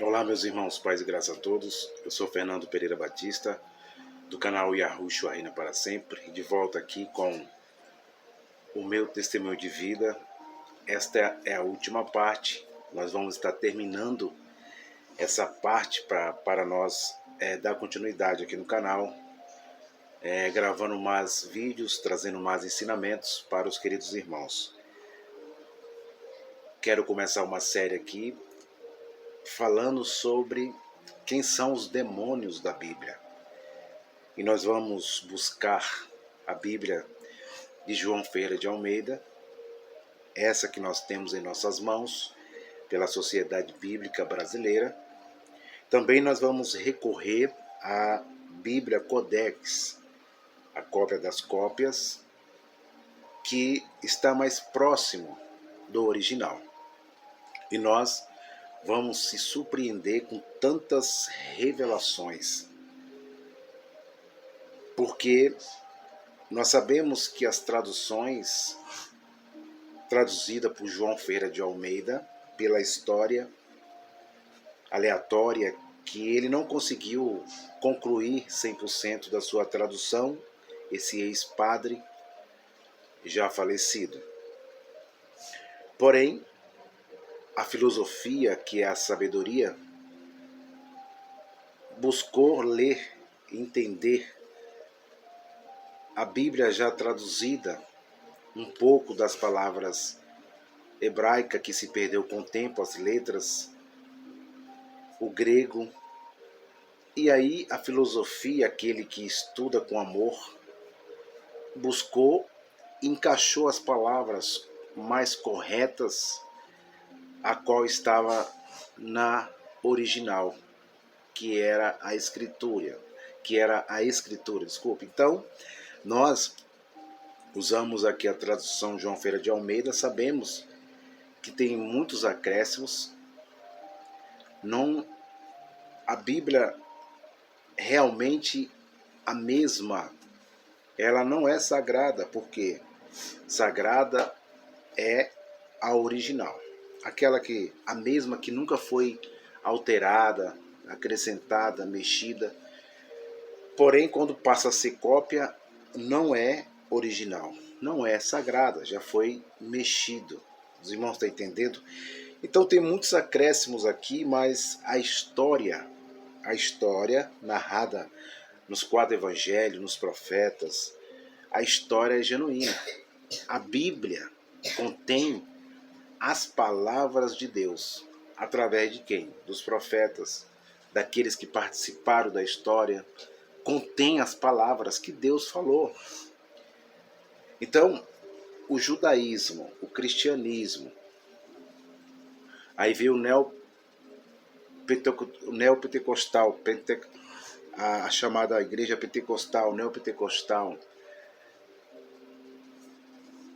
Olá, meus irmãos, paz e graça a todos. Eu sou Fernando Pereira Batista, do canal Yahushua Reina para Sempre, de volta aqui com o meu testemunho de vida. Esta é a última parte. Nós vamos estar terminando essa parte para nós dar continuidade aqui no canal, gravando mais vídeos, trazendo mais ensinamentos para os queridos irmãos. Quero começar uma série aqui falando sobre quem são os demônios da Bíblia. E nós vamos buscar a Bíblia de João Ferreira de Almeida, essa que nós temos em nossas mãos, pela Sociedade Bíblica Brasileira. Também nós vamos recorrer à Bíblia Codex, a cópia das cópias, que está mais próximo do original. E nós vamos se surpreender com tantas revelações, porque nós sabemos que as traduções traduzidas por João Ferreira de Almeida, pela história aleatória, que ele não conseguiu concluir 100% da sua tradução, esse ex-padre já falecido. Porém, a filosofia, que é a sabedoria, buscou ler e entender a Bíblia já traduzida, um pouco das palavras hebraicas que se perdeu com o tempo, as letras, o grego. E aí a filosofia, aquele que estuda com amor, buscou, encaixou as palavras mais corretas, a qual estava na original, que era a escritura, desculpe. Então, nós usamos aqui a tradução João Ferreira de Almeida, sabemos que tem muitos acréscimos. Não, a Bíblia realmente a mesma, ela não é sagrada, porque sagrada é a original, a mesma que nunca foi alterada, acrescentada, mexida. Porém, quando passa a ser cópia, não é original, não é sagrada, já foi mexido. Os irmãos estão entendendo? Então tem muitos acréscimos aqui, mas a história narrada nos 4 evangelhos, nos profetas, a história é genuína. A Bíblia contém as palavras de Deus. Através de quem? Dos profetas, daqueles que participaram da história. Contém as palavras que Deus falou. Então, o judaísmo, o cristianismo, aí veio o neopentecostal, a chamada igreja pentecostal, neopentecostal,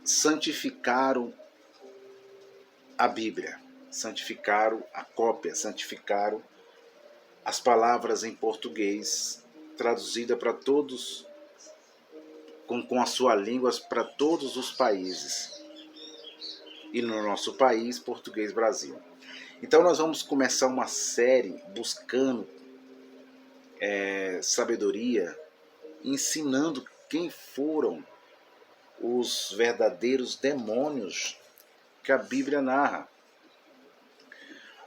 santificaram a Bíblia, santificaram a cópia, santificaram as palavras em português, traduzida para todos, com a sua língua, para todos os países. E no nosso país, Português Brasil. Então nós vamos começar uma série buscando sabedoria, ensinando quem foram os verdadeiros demônios que a Bíblia narra.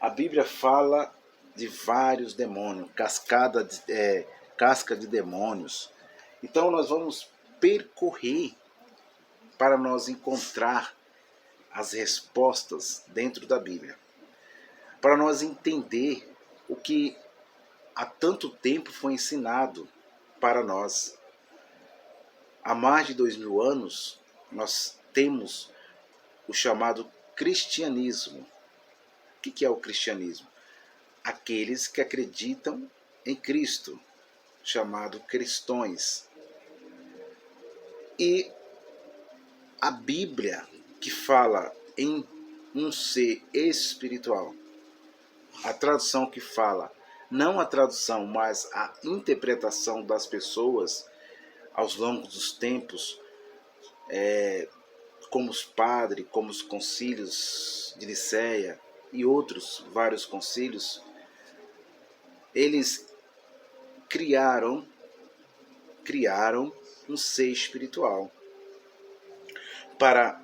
A Bíblia fala de vários demônios, casca de demônios. Então nós vamos percorrer para nós encontrar as respostas dentro da Bíblia, para nós entender o que há tanto tempo foi ensinado para nós. Há mais de 2000 anos, nós temos o chamado cristianismo. O que é o cristianismo? Aqueles que acreditam em Cristo, chamado cristãos. E a Bíblia, que fala em um ser espiritual, a tradução que fala, não a tradução, mas a interpretação das pessoas aos longos dos tempos, como os padres, como os concílios de Nicéia e outros vários concílios, eles criaram um ser espiritual para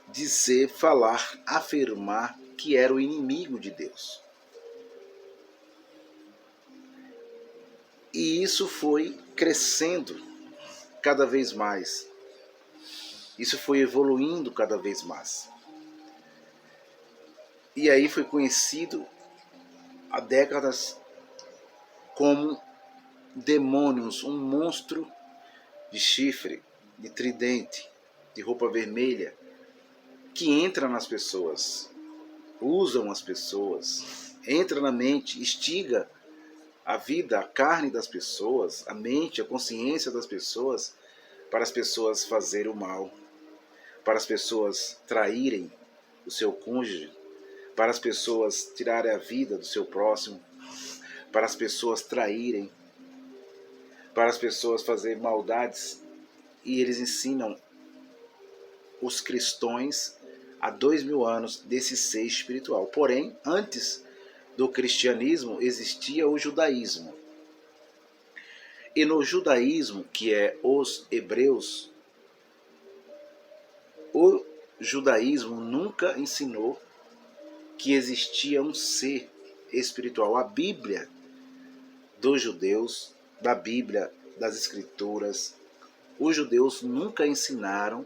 dizer, falar, afirmar que era o inimigo de Deus. E isso foi crescendo cada vez mais. Isso foi evoluindo cada vez mais. E aí foi conhecido há décadas como demônios, um monstro de chifre, de tridente, de roupa vermelha, que entra nas pessoas, usam as pessoas, entra na mente, instiga a vida, a carne das pessoas, a mente, a consciência das pessoas, para as pessoas fazerem o mal, para as pessoas traírem o seu cônjuge, para as pessoas tirarem a vida do seu próximo, para as pessoas traírem, para as pessoas fazerem maldades. E eles ensinam os cristãos há 2000 anos desse ser espiritual. Porém, antes do cristianismo existia o judaísmo. E no judaísmo, que é os hebreus, o judaísmo nunca ensinou que existia um ser espiritual. A Bíblia dos judeus, da Bíblia, das Escrituras, os judeus nunca ensinaram,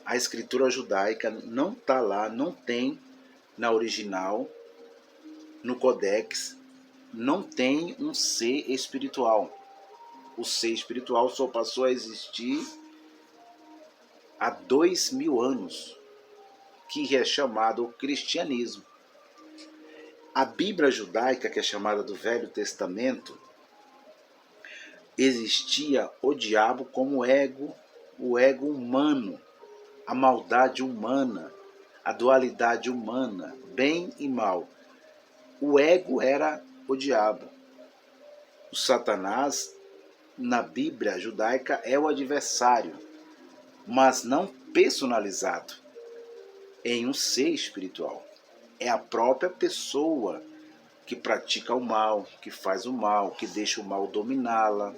a escritura judaica não está lá, não tem na original, no Codex, não tem um ser espiritual. O ser espiritual só passou a existir há 2000 anos, que é chamado cristianismo. A Bíblia judaica, que é chamada do Velho Testamento, existia o diabo como ego, o ego humano, a maldade humana, a dualidade humana, bem e mal. O ego era o diabo. O Satanás, na Bíblia judaica, é o adversário, mas não personalizado em um ser espiritual. É a própria pessoa que pratica o mal, que faz o mal, que deixa o mal dominá-la.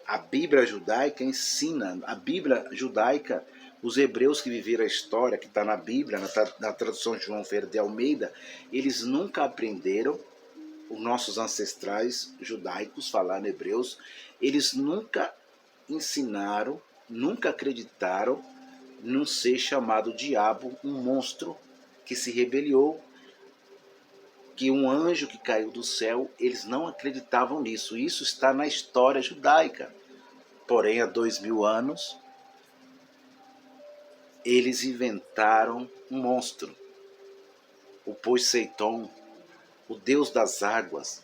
A Bíblia judaica ensina, a Bíblia judaica, os hebreus que viveram a história, que está na Bíblia, na tradução de João Ferreira de Almeida, eles nunca aprenderam, os nossos ancestrais judaicos falando hebreus, eles nunca ensinaram, nunca acreditaram num ser chamado diabo, um monstro que se rebeliou, que um anjo que caiu do céu. Eles não acreditavam nisso. Isso está na história judaica. Porém, há 2000 anos, eles inventaram um monstro, o Poseidon, o deus das águas.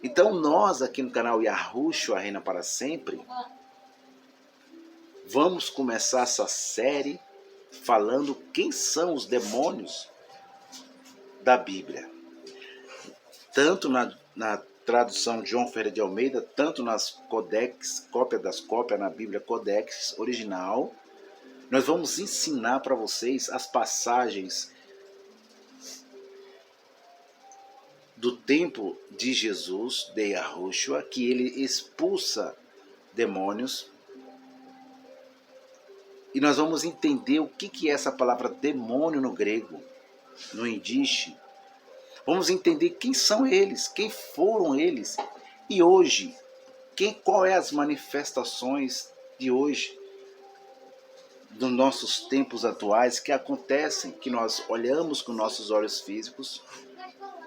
Então nós aqui no canal Yahushua Reina para Sempre, vamos começar essa série falando quem são os demônios da Bíblia. Tanto na tradução de João Ferreira de Almeida, tanto nas codex, cópia das cópias na Bíblia Codex original, nós vamos ensinar para vocês as passagens do tempo de Jesus, de Yahushua, que ele expulsa demônios. E nós vamos entender o que é essa palavra demônio no grego, no Yiddish. Vamos entender quem são eles, quem foram eles. E hoje, qual é as manifestações de hoje, dos nossos tempos atuais, que acontecem, que nós olhamos com nossos olhos físicos,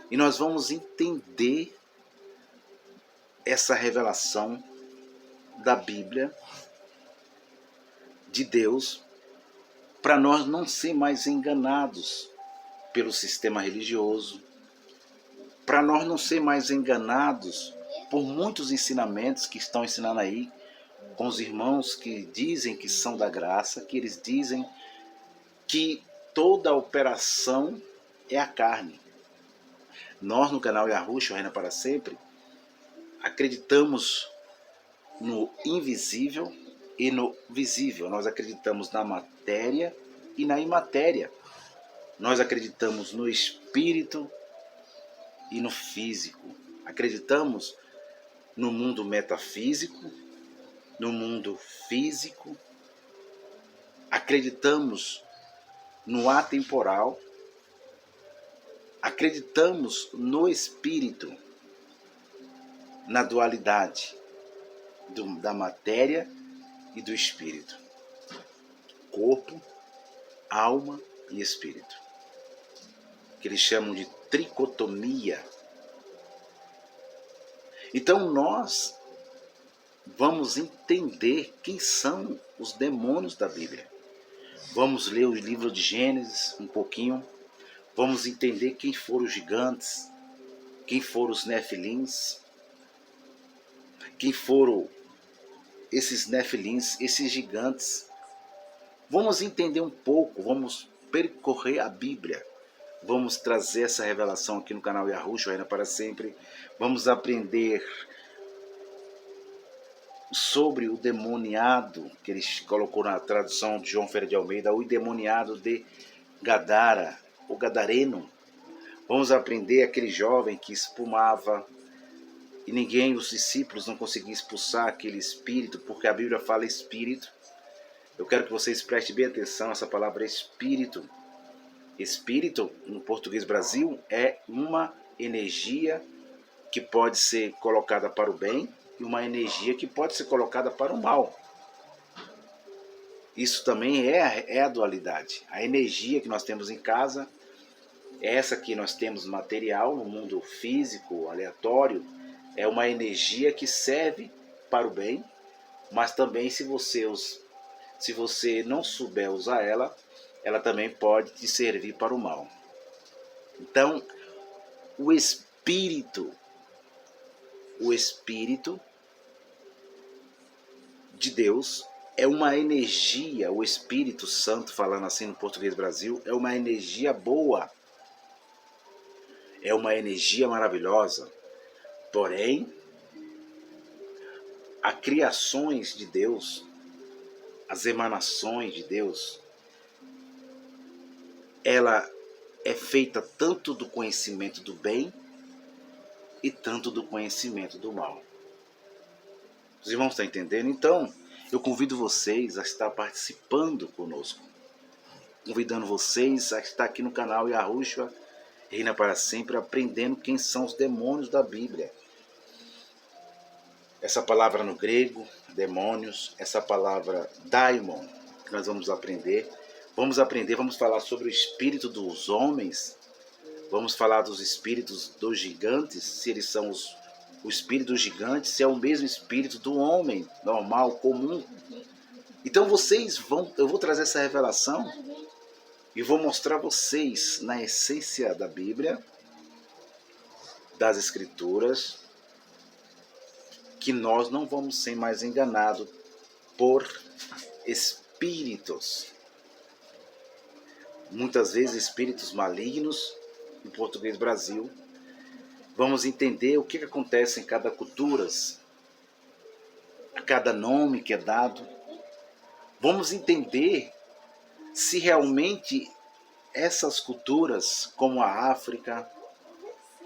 e nós vamos entender essa revelação da Bíblia, de Deus, para nós não ser mais enganados pelo sistema religioso, para nós não ser mais enganados por muitos ensinamentos que estão ensinando aí, com os irmãos que dizem que são da graça, que eles dizem que toda operação é a carne. Nós no canal Yahushua Reina para Sempre acreditamos no invisível e no visível. Nós acreditamos na matéria e na imatéria. Nós acreditamos no espírito e no físico. Acreditamos no mundo metafísico, no mundo físico. Acreditamos no atemporal. Acreditamos no espírito, na dualidade da matéria e do espírito. Corpo, alma e espírito. Que eles chamam de tricotomia. Então nós vamos entender quem são os demônios da Bíblia. Vamos ler o livro de Gênesis um pouquinho. Vamos entender quem foram os gigantes, quem foram os nefilins, quem foram esses nefilins, esses gigantes. Vamos entender um pouco, vamos percorrer a Bíblia. Vamos trazer essa revelação aqui no canal Yahushua Reina para Sempre. Vamos aprender sobre o demoniado, que ele colocou na tradução de João Ferreira de Almeida, o endemoniado de Gadara, o gadareno. Vamos aprender aquele jovem que espumava e ninguém, os discípulos, não conseguiam expulsar aquele espírito, porque a Bíblia fala espírito. Eu quero que vocês prestem bem atenção a essa palavra espírito. Espírito, no português Brasil, é uma energia que pode ser colocada para o bem e uma energia que pode ser colocada para o mal. Isso também é a dualidade. A energia que nós temos em casa, essa que nós temos material no mundo físico, aleatório, é uma energia que serve para o bem, mas também se você não souber usar ela, ela também pode te servir para o mal. Então, o Espírito de Deus é uma energia, o Espírito Santo, falando assim no português Brasil, é uma energia boa, é uma energia maravilhosa. Porém, as criações de Deus, as emanações de Deus, ela é feita tanto do conhecimento do bem e tanto do conhecimento do mal. Os irmãos estão entendendo? Então, eu convido vocês a estar participando conosco. Convidando vocês a estar aqui no canal Yahushua Reina para Sempre, aprendendo quem são os demônios da Bíblia. Essa palavra no grego, demônios, essa palavra daimon, que nós vamos aprender. Vamos falar sobre o espírito dos homens. Vamos falar dos espíritos dos gigantes, se eles são o espírito dos gigantes, se é o mesmo espírito do homem normal, comum. Então eu vou trazer essa revelação e vou mostrar a vocês na essência da Bíblia, das Escrituras, que nós não vamos ser mais enganados por espíritos. Muitas vezes espíritos malignos, em português Brasil. Vamos entender o que acontece em cada cultura, a cada nome que é dado. Vamos entender se realmente essas culturas, como a África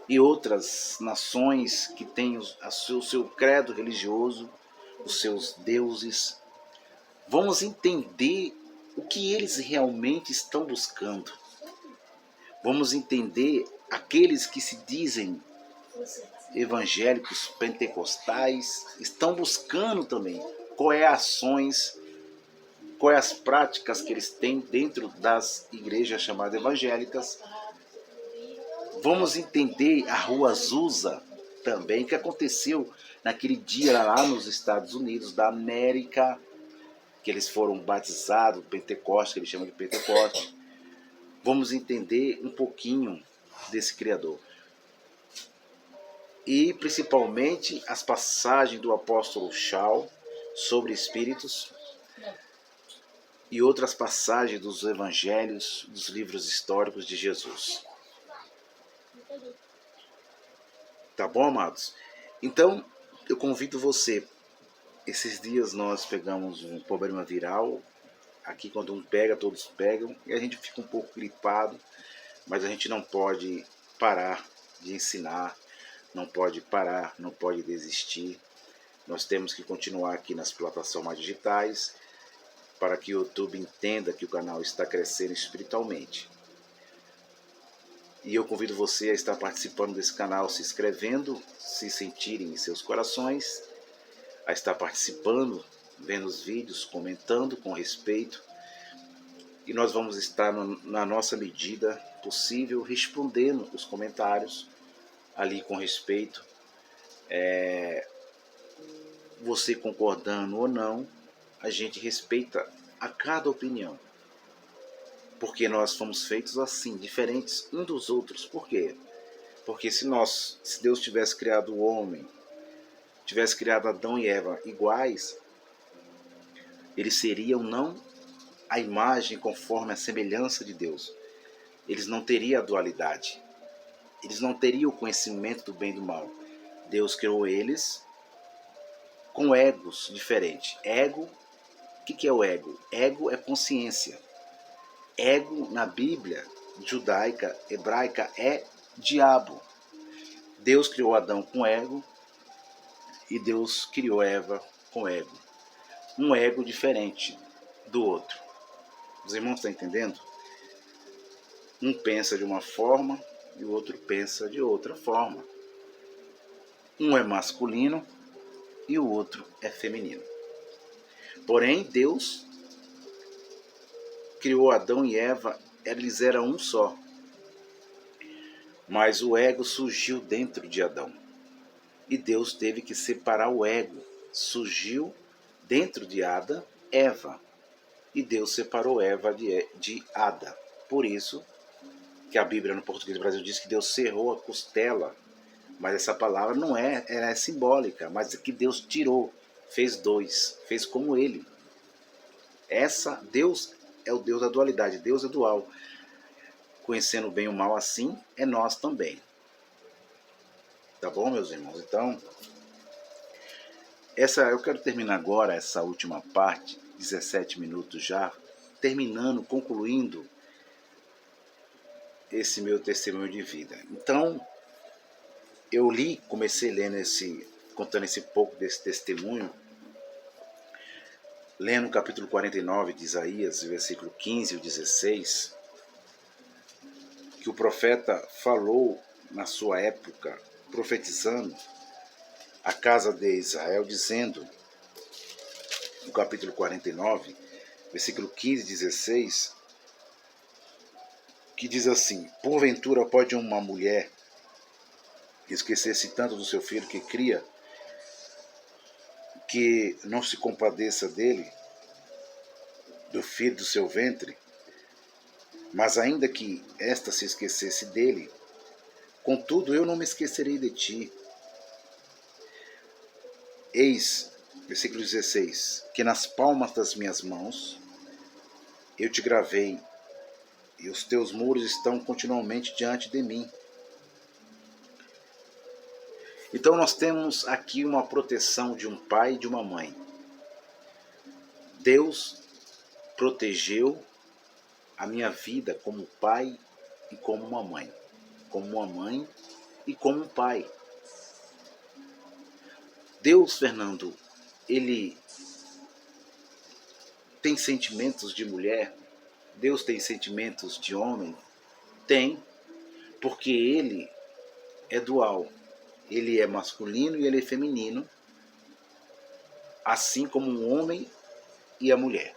e outras nações que têm o seu credo religioso, os seus deuses, vamos entender o que eles realmente estão buscando. Vamos entender aqueles que se dizem evangélicos, pentecostais, estão buscando também quais as práticas que eles têm dentro das igrejas chamadas evangélicas. Vamos entender a Rua Azusa também, que aconteceu naquele dia lá nos Estados Unidos da América, que eles foram batizados, Pentecoste, que eles chamam de Pentecoste. Vamos entender um pouquinho desse Criador. E principalmente as passagens do apóstolo Shaul sobre espíritos e outras passagens dos evangelhos, dos livros históricos de Jesus. Tá bom, amados? Então, eu convido você. Esses dias nós pegamos um problema viral. Aqui quando um pega, todos pegam. E a gente fica um pouco gripado. Mas a gente não pode parar de ensinar, não pode parar, não pode desistir. Nós temos que continuar aqui nas plataformas digitais para que o YouTube entenda que o canal está crescendo espiritualmente. E eu convido você a estar participando desse canal, se inscrevendo, se sentirem em seus corações, a estar participando, vendo os vídeos, comentando com respeito. E nós vamos estar, na nossa medida possível, respondendo os comentários ali com respeito. Você concordando ou não, a gente respeita a cada opinião. Porque nós fomos feitos assim, diferentes uns dos outros. Por quê? Porque se Deus tivesse criado o homem, tivesse criado Adão e Eva iguais, eles seriam não a imagem conforme a semelhança de Deus. Eles não teriam a dualidade. Eles não teriam o conhecimento do bem e do mal. Deus criou eles com egos diferentes. Ego, o que é o ego? Ego é consciência. Ego na Bíblia judaica, hebraica, é diabo. Deus criou Adão com ego e Deus criou Eva com ego. Um ego diferente do outro. Os irmãos estão entendendo? Um pensa de uma forma e o outro pensa de outra forma. Um é masculino e o outro é feminino. Porém, Deus criou Adão e Eva, eles eram um só. Mas o ego surgiu dentro de Adão. E Deus teve que separar o ego. Surgiu dentro de Adão, Eva. E Deus separou Eva de Ada. Por isso que a Bíblia no português do Brasil diz que Deus cerrou a costela. Mas essa palavra não é, ela é simbólica, mas é que Deus tirou, fez dois, fez como ele. Deus é o Deus da dualidade, Deus é dual. Conhecendo o bem e o mal assim, é nós também. Tá bom, meus irmãos? Então, eu quero terminar agora essa última parte, 17 minutos já, terminando, concluindo esse meu testemunho de vida. Então, eu comecei lendo contando esse pouco desse testemunho, lendo o capítulo 49 de Isaías, versículo 15 e 16, que o profeta falou na sua época, profetizando a casa de Israel, dizendo, no capítulo 49, versículo 15 e 16, que diz assim: porventura pode uma mulher esquecer-se tanto do seu filho que cria, que não se compadeça dele, do filho do seu ventre? Mas ainda que esta se esquecesse dele, contudo eu não me esquecerei de ti. Eis, versículo 16, que nas palmas das minhas mãos eu te gravei, e os teus muros estão continuamente diante de mim. Então nós temos aqui uma proteção de um pai e de uma mãe. Deus protegeu a minha vida como pai e como uma mãe. Como uma mãe e como um pai. Deus, Fernando, ele tem sentimentos de mulher? Deus tem sentimentos de homem? Tem, porque ele é dual. Ele é masculino e ele é feminino, assim como um homem e a mulher.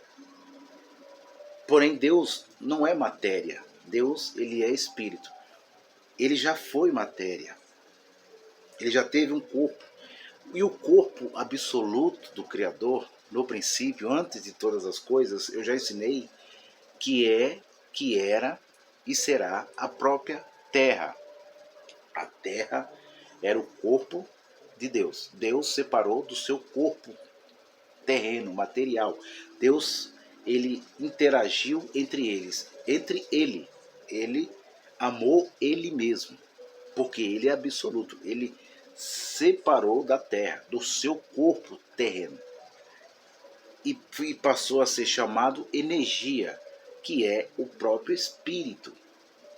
Porém, Deus não é matéria. Deus, ele é espírito. Ele já foi matéria. Ele já teve um corpo. E o corpo absoluto do Criador, no princípio, antes de todas as coisas, eu já ensinei que era e será a própria terra. A terra era o corpo de Deus. Deus separou do seu corpo terreno, material. Deus, ele interagiu entre eles. Ele amou ele mesmo, porque ele é absoluto. Ele separou da terra, do seu corpo terreno, e passou a ser chamado energia, que é o próprio espírito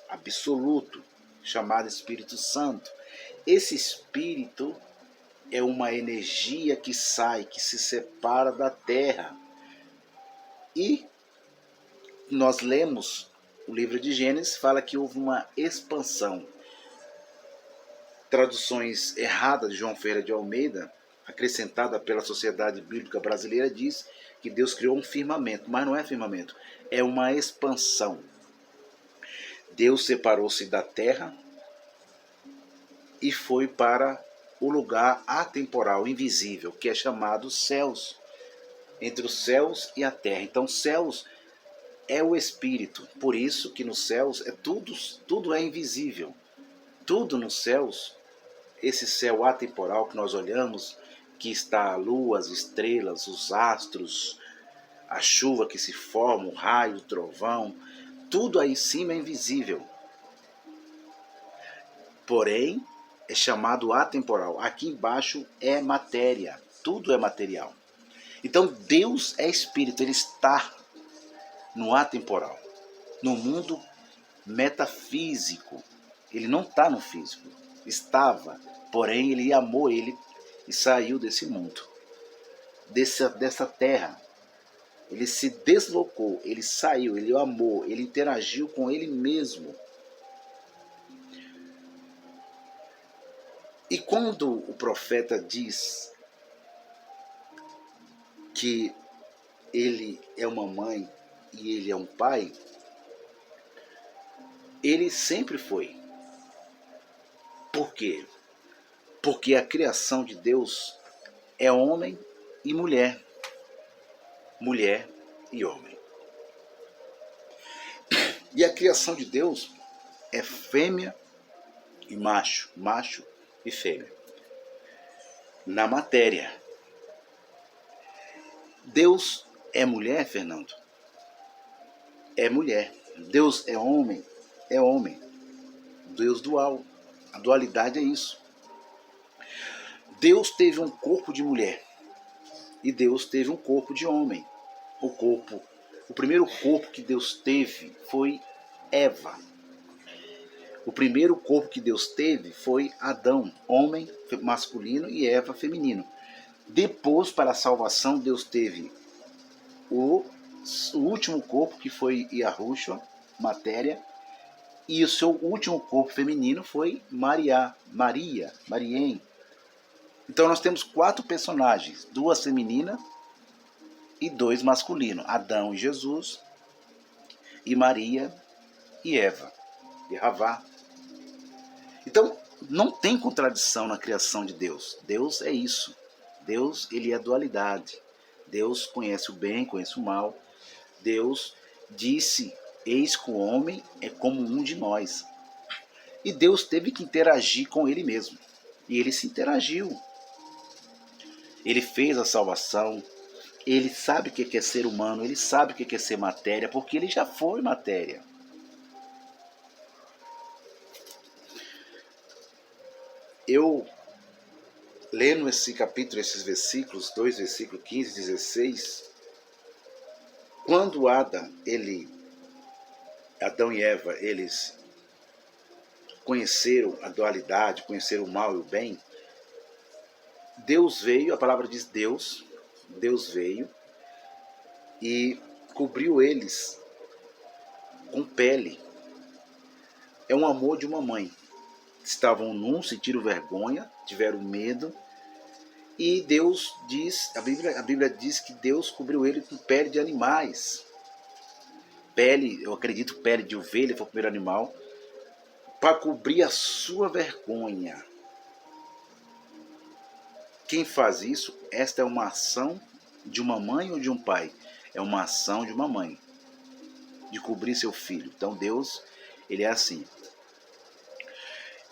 absoluto. chamado Espírito Santo. Esse Espírito é uma energia que sai, que se separa da terra. E nós lemos o livro de Gênesis, fala que houve uma expansão. Traduções erradas de João Ferreira de Almeida, acrescentada pela Sociedade Bíblica Brasileira, diz que Deus criou um firmamento, mas não é firmamento, é uma expansão. Deus separou-se da terra e foi para o lugar atemporal, invisível, que é chamado céus, entre os céus e a terra. Então, céus é o Espírito, por isso que nos céus tudo é invisível. Tudo nos céus, esse céu atemporal que nós olhamos, que está a lua, as estrelas, os astros, a chuva que se forma, o raio, o trovão, tudo aí em cima é invisível. Porém, é chamado atemporal. Aqui embaixo é matéria, tudo é material. Então Deus é Espírito, Ele está no atemporal, no mundo metafísico. Ele não está no físico, estava, porém Ele amou ele e saiu desse mundo, dessa terra. Ele se deslocou, Ele saiu, Ele o amou, Ele interagiu com Ele mesmo. E quando o profeta diz que ele é uma mãe e ele é um pai, ele sempre foi. Por quê? Porque a criação de Deus é homem e mulher. Mulher e homem. E a criação de Deus é fêmea e macho, macho e fêmea. Na matéria. Deus é mulher, Fernando? É mulher. Deus é homem? É homem. Deus dual. A dualidade é isso. Deus teve um corpo de mulher e Deus teve um corpo de homem. O primeiro corpo que Deus teve foi Eva. O primeiro corpo que Deus teve foi Adão, homem masculino, e Eva feminino. Depois, para a salvação, Deus teve o último corpo, que foi Yahushua, matéria, e o seu último corpo feminino foi Maria. Então nós temos 4 personagens, 2 femininas e 2 masculinos, Adão e Jesus, e Maria e Eva, e Havá. Então não tem contradição na criação de Deus. Deus é isso. Deus, ele é dualidade. Deus conhece o bem, conhece o mal. Deus disse: eis que o homem é como um de nós. E Deus teve que interagir com ele mesmo. E ele se interagiu. Ele fez a salvação. Ele sabe o que é ser humano. Ele sabe o que é ser matéria, porque ele já foi matéria. Eu, lendo esse capítulo, esses versículos, 2 versículos 15 e 16, quando Adão e Eva, eles conheceram a dualidade, conheceram o mal e o bem, Deus veio, a palavra diz Deus veio e cobriu eles com pele. É um amor de uma mãe. Estavam nus, sentiram vergonha, tiveram medo, e Deus diz, a Bíblia diz que Deus cobriu ele com pele de animais. Pele, eu acredito, pele de ovelha foi o primeiro animal, para cobrir a sua vergonha. Quem faz isso? Esta é uma ação de uma mãe ou de um pai? É uma ação de uma mãe, de cobrir seu filho. Então Deus, ele é assim.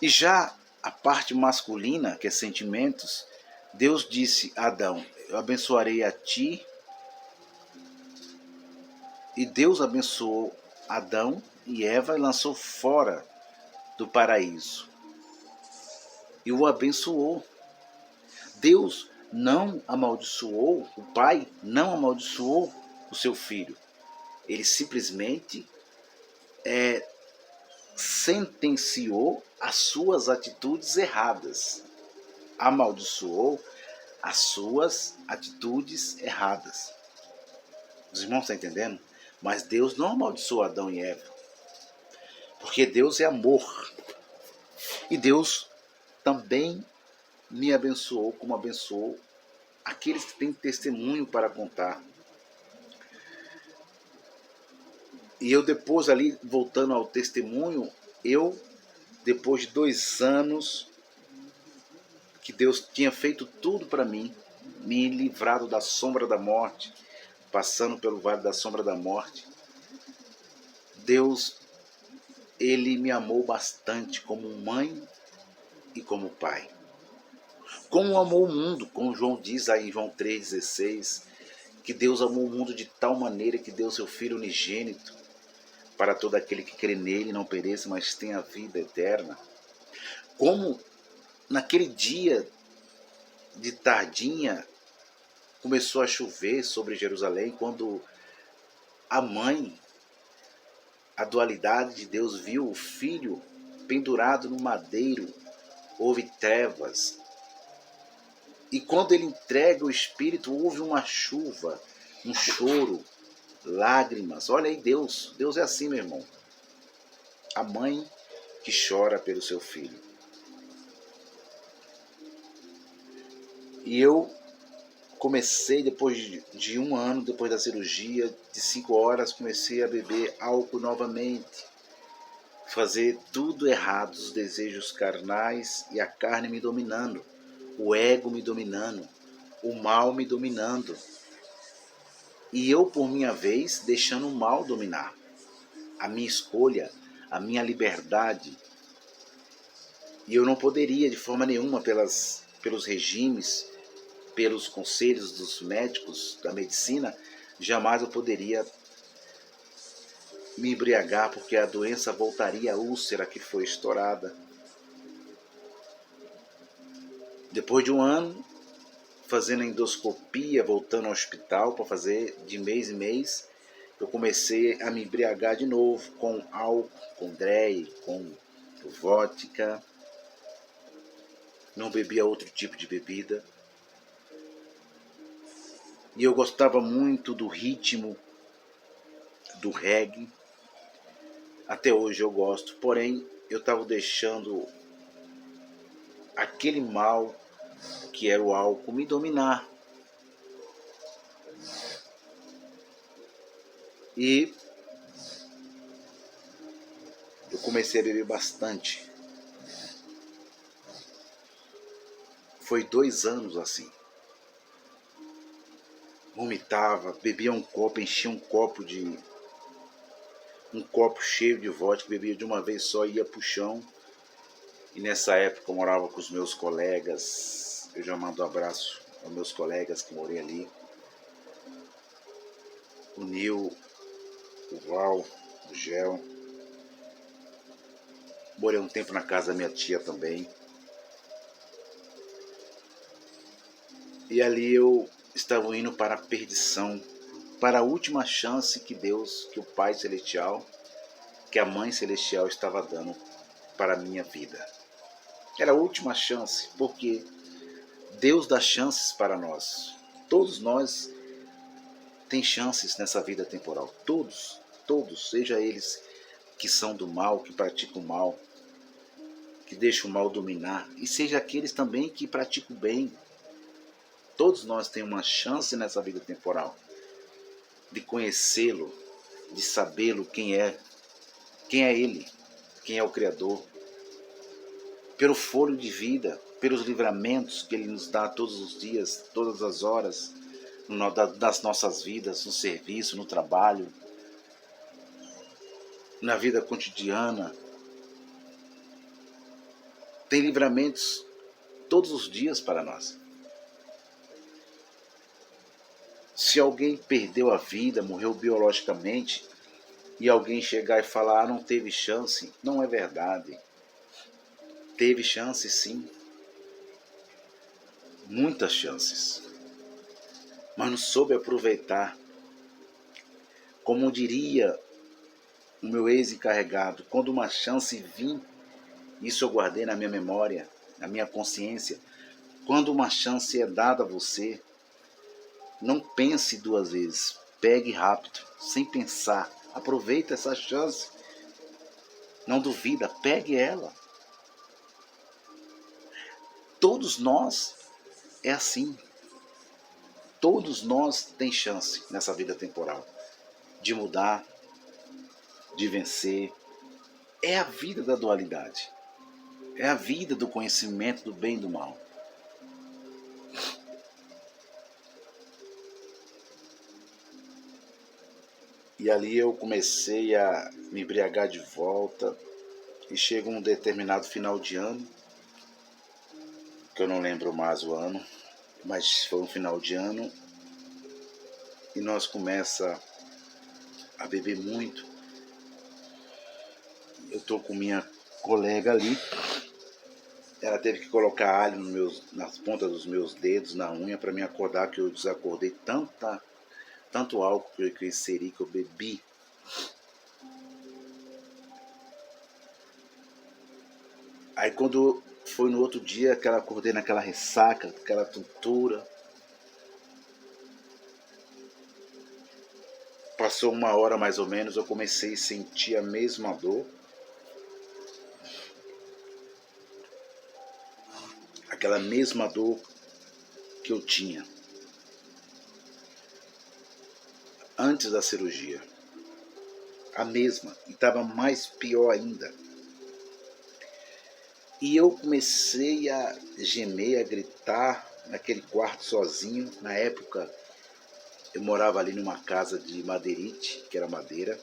E já a parte masculina, que é sentimentos, Deus disse a Adão: eu abençoarei a ti. E Deus abençoou Adão e Eva e lançou fora do paraíso. E o abençoou. Deus não amaldiçoou, o pai não amaldiçoou o seu filho. Ele simplesmente sentenciou as suas atitudes erradas, amaldiçoou as suas atitudes erradas. Os irmãos estão entendendo? Mas Deus não amaldiçoou Adão e Eva, porque Deus é amor. E Deus também me abençoou como abençoou aqueles que têm testemunho para contar. E eu depois ali, voltando ao testemunho, depois de 2 anos que Deus tinha feito tudo para mim, me livrado da sombra da morte, passando pelo vale da sombra da morte, Deus, Ele me amou bastante como mãe e como pai. Como amou o mundo, como João diz aí em João 3,16, que Deus amou o mundo de tal maneira que deu seu Filho unigênito, para todo aquele que crê nele não pereça, mas tenha vida eterna. Como naquele dia de tardinha começou a chover sobre Jerusalém, quando a mãe, a dualidade de Deus, viu o filho pendurado no madeiro, houve trevas. E quando ele entrega o Espírito, houve uma chuva, um choro, lágrimas. Olha aí, Deus é assim, meu irmão. A mãe que chora pelo seu filho. E eu comecei, depois de 1 ano, depois da cirurgia, de 5 horas, comecei a beber álcool novamente. Fazer tudo errado, os desejos carnais e a carne me dominando, o ego me dominando, o mal me dominando. E eu, por minha vez, deixando o mal dominar. A minha escolha, a minha liberdade. E eu não poderia, de forma nenhuma, pelos regimes, pelos conselhos dos médicos, da medicina, jamais eu poderia me embriagar, porque a doença voltaria à úlcera que foi estourada. Depois de 1 ano, fazendo endoscopia, voltando ao hospital para fazer de mês em mês, eu comecei a me embriagar de novo com álcool, com Drey, com vodka. Não bebia outro tipo de bebida. E eu gostava muito do ritmo do reggae. Até hoje eu gosto, porém eu estava deixando aquele mal que era o álcool me dominar. E eu comecei a beber bastante. Foi 2 anos assim. Vomitava, bebia um copo, enchia um copo cheio de vodka, bebia de uma vez só e ia pro chão. E nessa época eu morava com os meus colegas. Eu já mando um abraço aos meus colegas que morei ali. O Nil, o Val, o Gel. Morei um tempo na casa da minha tia também. E ali eu estava indo para a perdição, para a última chance que Deus, que o Pai Celestial, que a Mãe Celestial estava dando para a minha vida. Era a última chance, porque Deus dá chances para nós. Todos nós tem chances nessa vida temporal. Todos, seja eles que são do mal, que praticam o mal, que deixam o mal dominar, e seja aqueles também que praticam o bem. Todos nós temos uma chance nessa vida temporal de conhecê-lo, de sabê-lo quem é Ele, quem é o Criador, pelo fôlego de vida, pelos livramentos que Ele nos dá todos os dias, todas as horas, das nossas vidas, no serviço, no trabalho, na vida cotidiana. Tem livramentos todos os dias para nós. Se alguém perdeu a vida, morreu biologicamente, e alguém chegar e falar, não teve chance, não é verdade. Teve chance sim. Muitas chances. Mas não soube aproveitar. Como diria o meu ex-encarregado, quando uma chance vir, isso eu guardei na minha memória, na minha consciência, quando uma chance é dada a você, não pense duas vezes, pegue rápido, sem pensar, aproveita essa chance, não duvida, pegue ela. Todos nós é assim, todos nós tem chance nessa vida temporal, de mudar, de vencer. É a vida da dualidade, é a vida do conhecimento do bem e do mal. E ali eu comecei a me embriagar de volta, e chega um determinado final de ano, que eu não lembro mais o ano, mas foi um final de ano, e nós começa a beber muito. Eu tô com minha colega ali, ela teve que colocar alho nas pontas dos meus dedos, na unha, para me acordar, que eu desacordei tanto álcool que eu inseri, que eu bebi. Aí quando foi no outro dia que ela acordei naquela ressaca, aquela tontura, passou uma hora mais ou menos, eu comecei a sentir a mesma dor, aquela mesma dor que eu tinha antes da cirurgia, a mesma, e estava mais pior ainda. E eu comecei a gemer, a gritar naquele quarto sozinho. Na época eu morava ali numa casa de madeirite, que era madeira.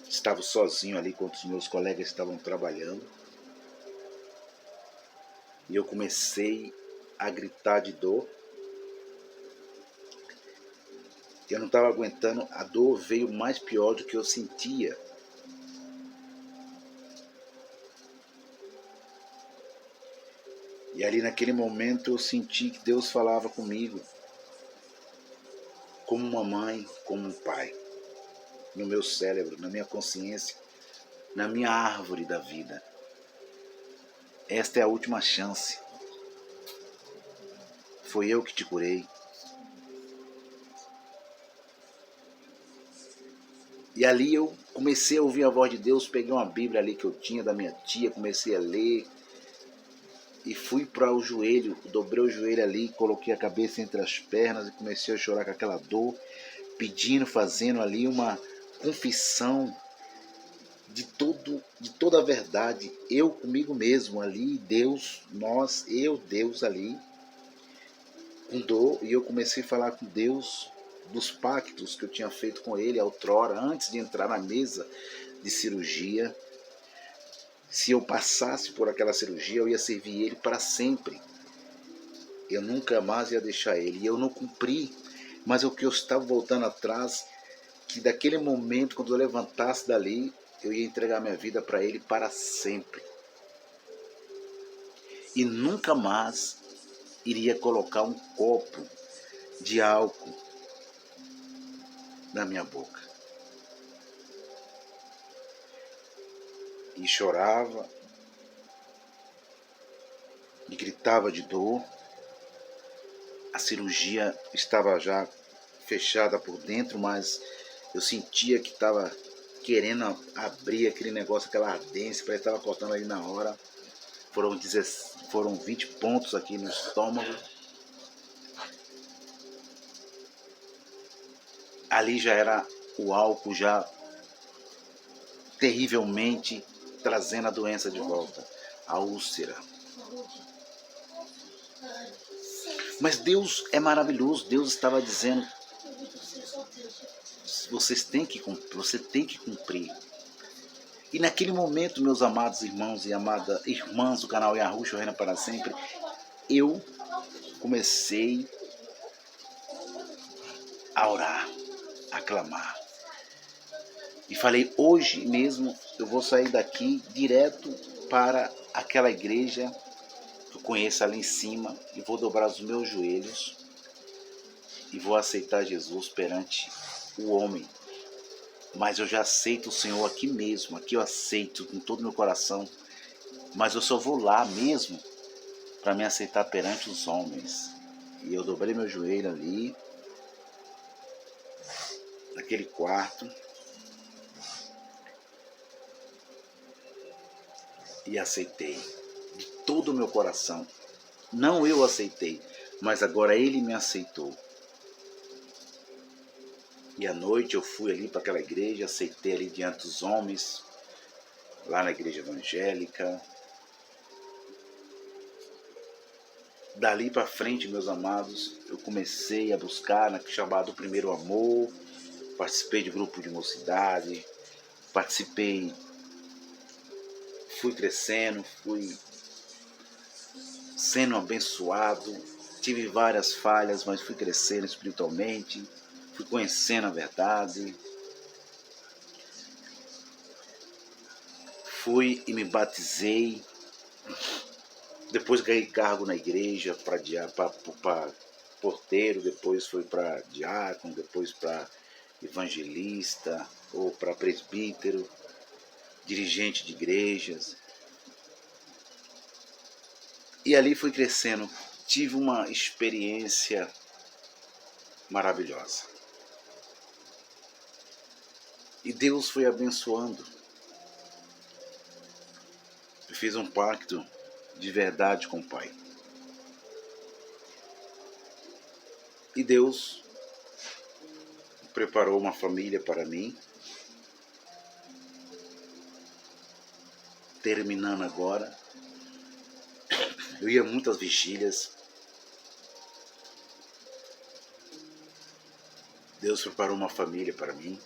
Estava sozinho ali quando os meus colegas estavam trabalhando. E eu comecei a gritar de dor. Eu não estava aguentando, a dor veio mais pior do que eu sentia. E ali naquele momento eu senti que Deus falava comigo, como uma mãe, como um pai, no meu cérebro, na minha consciência, na minha árvore da vida. Esta é a última chance. Foi eu que te curei. E ali eu comecei a ouvir a voz de Deus, peguei uma Bíblia ali que eu tinha da minha tia, comecei a ler. E fui para o joelho, dobrei o joelho ali, coloquei a cabeça entre as pernas e comecei a chorar com aquela dor, pedindo, fazendo ali uma confissão de toda a verdade, eu comigo mesmo ali, Deus, nós, eu, Deus ali, com dor, e eu comecei a falar com Deus dos pactos que eu tinha feito com Ele outrora, antes de entrar na mesa de cirurgia. Se eu passasse por aquela cirurgia, eu ia servir Ele para sempre. Eu nunca mais ia deixar Ele. E eu não cumpri, mas o que eu estava voltando atrás, que daquele momento, quando eu levantasse dali, eu ia entregar minha vida para Ele para sempre. E nunca mais iria colocar um copo de álcool na minha boca. E chorava, e gritava de dor. A cirurgia estava já fechada por dentro, mas eu sentia que estava querendo abrir aquele negócio, aquela ardência, parece que estava cortando ali na hora. Foram 20 pontos aqui no estômago. Ali já era o álcool já terrivelmente trazendo a doença de volta, a úlcera. Mas Deus é maravilhoso, Deus estava dizendo, você tem que cumprir. E naquele momento, meus amados irmãos e amadas irmãs do canal Yahushua Reina para Sempre, eu comecei a orar, a clamar. E falei, hoje mesmo eu vou sair daqui direto para aquela igreja que eu conheço ali em cima e vou dobrar os meus joelhos e vou aceitar Jesus perante o homem. mas eu já aceito o Senhor aqui mesmo, aqui eu aceito com todo o meu coração, mas eu só vou lá mesmo para me aceitar perante os homens. E eu dobrei meu joelho ali, naquele quarto, e aceitei de todo o meu coração. Não eu aceitei, mas agora ele me aceitou. E à noite eu fui ali para aquela igreja, aceitei ali diante dos homens, lá na igreja evangélica. Dali para frente, meus amados, eu comecei a buscar na chamado Primeiro Amor, participei de grupo de mocidade, fui crescendo, fui sendo abençoado, tive várias falhas, mas fui crescendo espiritualmente, fui conhecendo a verdade, fui e me batizei, depois ganhei cargo na igreja para porteiro, depois foi para diácono, depois para evangelista ou para presbítero, dirigente de igrejas. E ali fui crescendo, tive uma experiência maravilhosa. E Deus foi abençoando. Eu fiz um pacto de verdade com o Pai. E Deus preparou uma família para mim. Terminando agora, eu ia muitas vigílias. Deus preparou uma família para mim.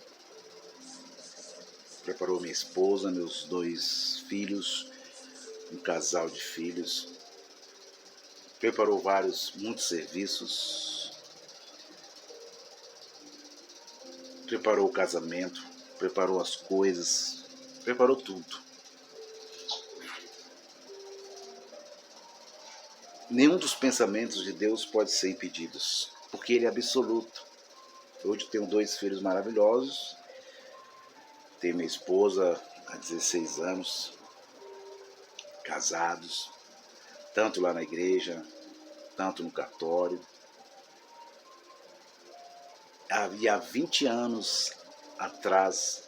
Preparou minha esposa, meus 2 filhos, um casal de filhos. Preparou muitos serviços. Preparou o casamento, preparou as coisas, preparou tudo. Nenhum dos pensamentos de Deus pode ser impedidos, porque Ele é absoluto. Hoje tenho 2 filhos maravilhosos, tenho minha esposa há 16 anos, casados, tanto lá na igreja, tanto no cartório. E há 20 anos atrás,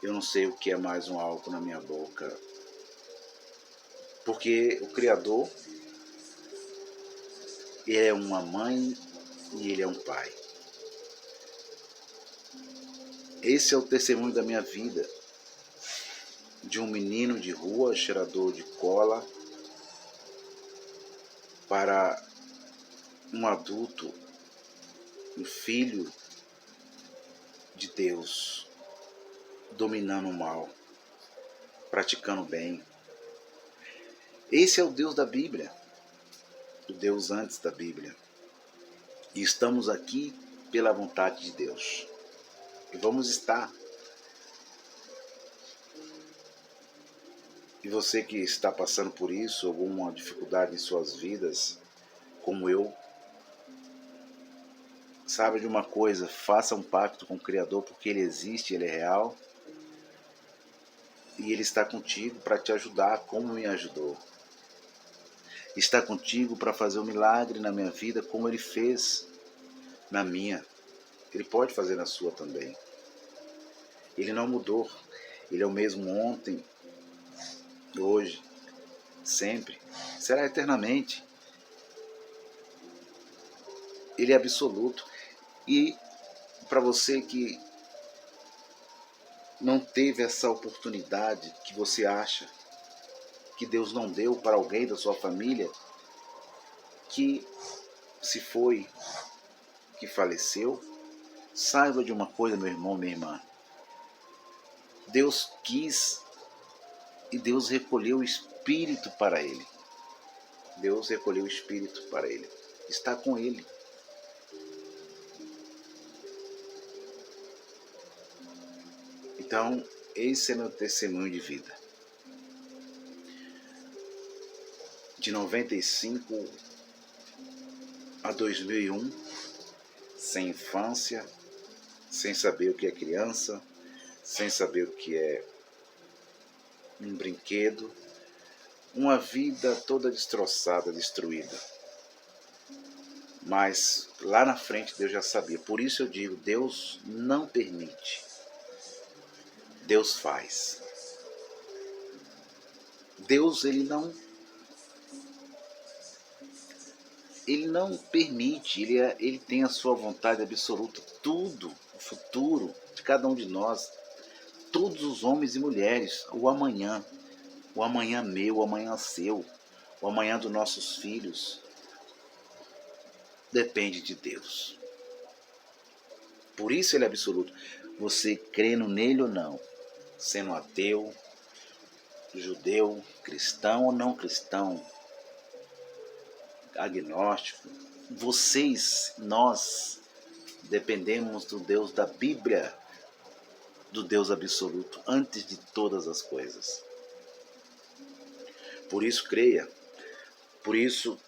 eu não sei o que é mais um álcool na minha boca, porque o Criador, Ele é uma mãe e Ele é um pai. Esse é o testemunho da minha vida, de um menino de rua, cheirador de cola, para um adulto, um filho de Deus, dominando o mal, praticando o bem. Esse é o Deus da Bíblia, o Deus antes da Bíblia. E estamos aqui pela vontade de Deus. E vamos estar. E você que está passando por isso, alguma dificuldade em suas vidas, como eu, sabe de uma coisa, faça um pacto com o Criador, porque Ele existe, Ele é real. E Ele está contigo para te ajudar, como me ajudou. Está contigo para fazer um milagre na minha vida, como Ele fez na minha. Ele pode fazer na sua também. Ele não mudou. Ele é o mesmo ontem, hoje, sempre. Será eternamente. Ele é absoluto. E para você que não teve essa oportunidade que você acha que Deus não deu para alguém da sua família, que se foi, que faleceu, saiba de uma coisa, meu irmão, minha irmã. Deus quis e Deus recolheu o Espírito para ele. Deus recolheu o Espírito para ele. Está com ele. Então, esse é meu testemunho de vida. De 95 a 2001, sem infância, sem saber o que é criança, sem saber o que é um brinquedo, uma vida toda destroçada, destruída. Mas lá na frente Deus já sabia. Por isso eu digo, Deus não permite. Deus faz. Deus, ele não permite, ele tem a sua vontade absoluta. Tudo, o futuro de cada um de nós, todos os homens e mulheres, o amanhã meu, o amanhã seu, o amanhã dos nossos filhos, depende de Deus. Por isso ele é absoluto. Você crendo nele ou não, sendo ateu, judeu, cristão ou não cristão, agnóstico, nós dependemos do Deus da Bíblia, do Deus absoluto, antes de todas as coisas. Por isso creia, por isso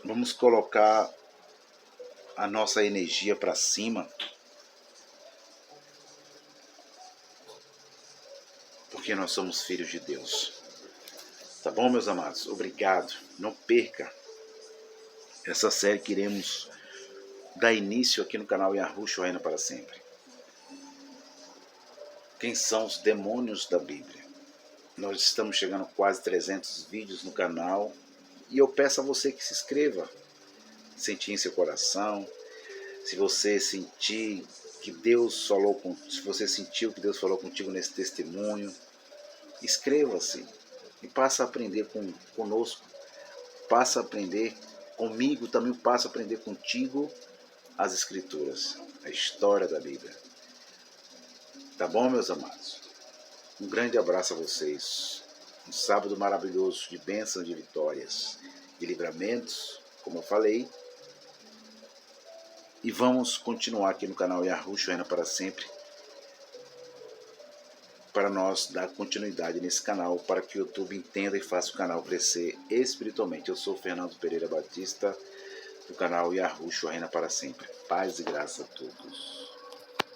vamos colocar a nossa energia para cima, porque nós somos filhos de Deus. Tá bom, meus amados? Obrigado. Não perca essa série que iremos dar início aqui no canal Yahushua Reina para Sempre. Quem são os demônios da Bíblia? Nós estamos chegando a quase 300 vídeos no canal e eu peço a você que se inscreva. Sentir em seu coração, se você sentir que Deus falou se você sentiu que Deus falou contigo nesse testemunho, inscreva-se e passa a aprender conosco, passa a aprender comigo, também passa a aprender contigo as Escrituras, a história da Bíblia. Tá bom, meus amados? Um grande abraço a vocês. Um sábado maravilhoso de bênçãos, de vitórias, de livramentos, como eu falei. E vamos continuar aqui no canal Yahushua Reina para Sempre, para nós dar continuidade nesse canal, para que o YouTube entenda e faça o canal crescer espiritualmente. Eu sou Fernando Pereira Batista, do canal Yahushua Reina para Sempre. Paz e graça a todos.